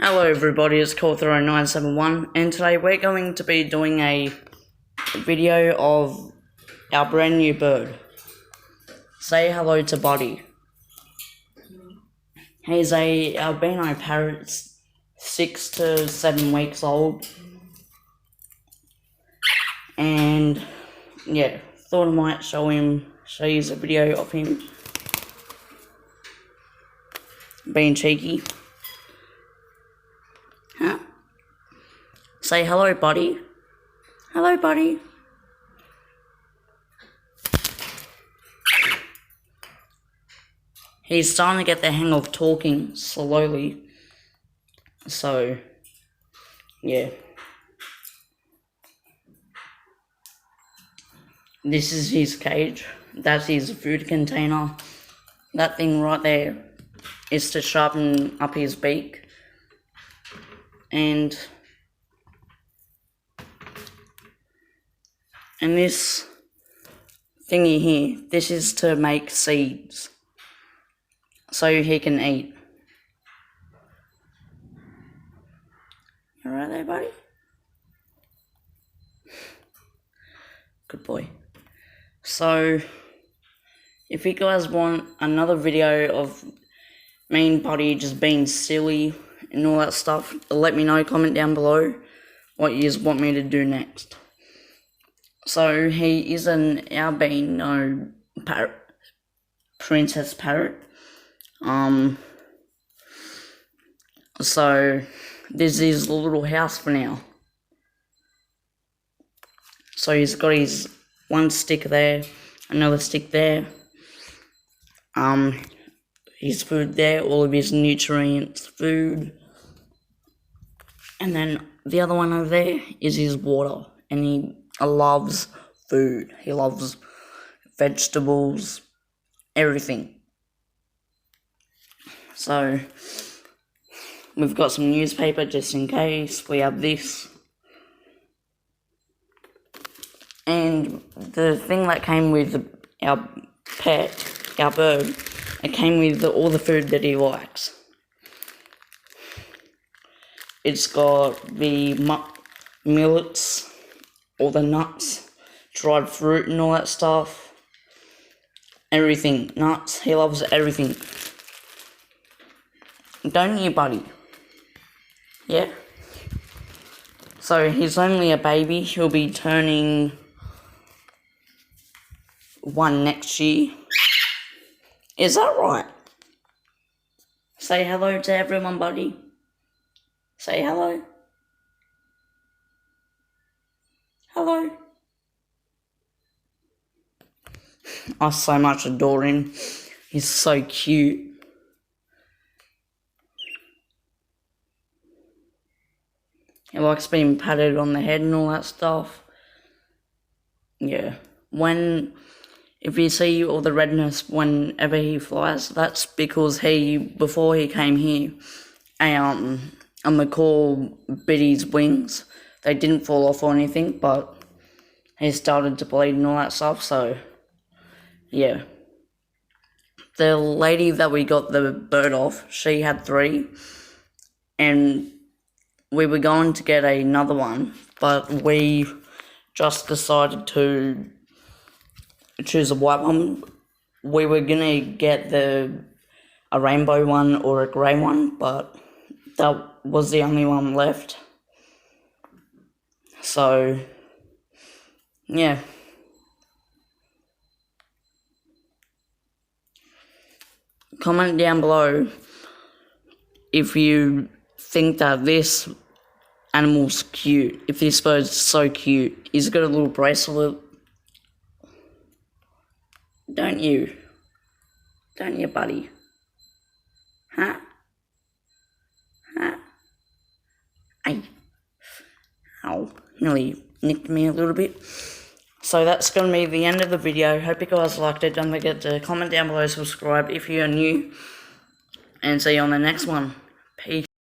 Hello everybody, it's Call0971 and today we're going to be doing a video of our brand new bird. Say hello to Buddy. He's a albino parrot, 6 to 7 weeks old. And yeah, thought I might show you a video of him being cheeky. Huh? Say hello, Buddy. Hello, Buddy. He's starting to get the hang of talking slowly. So, yeah. This is his cage. That's his food container. That thing right there is to sharpen up his beak. And this thingy here, this is to make seeds so he can eat. You alright there, buddy? Good boy. So, if you guys want another video of me and Buddy just being silly and all that stuff, let me know, comment down below what you want me to do next. So he is an albino parrot, princess parrot. So this is the little house for now. So he's got his one stick there, another stick there. His food there, all of his nutrients, food. And then the other one over there is his water. And he loves food. He loves vegetables, everything. So, we've got some newspaper just in case. We have this. And the thing that came with our pet, our bird, it came with all the food that he likes. It's got the millets, all the nuts, dried fruit and all that stuff. Everything. Nuts. He loves everything. Don't you, Buddy? Yeah? So, he's only a baby. He'll be turning 1 next year. Is that right? Say hello to everyone, Buddy. Say hello. Hello. I so much adore him. He's so cute. He likes being patted on the head and all that stuff. Yeah. If you see all the redness whenever he flies, that's because before he came here, a macaw bit his wings. They didn't fall off or anything, but he started to bleed and all that stuff, so, yeah. The lady that we got the bird off, she had 3, and we were going to get another one, but we just decided to choose a white one. We were gonna get a rainbow one or a grey one, but that was the only one left. So, yeah. Comment down below if you think that this animal's cute. If this bird's so cute. He's got a little bracelet. Don't you? Don't you, Buddy? Huh? Huh? Ay. Ow. Nearly nicked me a little bit. So that's going to be the end of the video. Hope you guys liked it. Don't forget to comment down below, subscribe if you're new. And see you on the next one. Peace.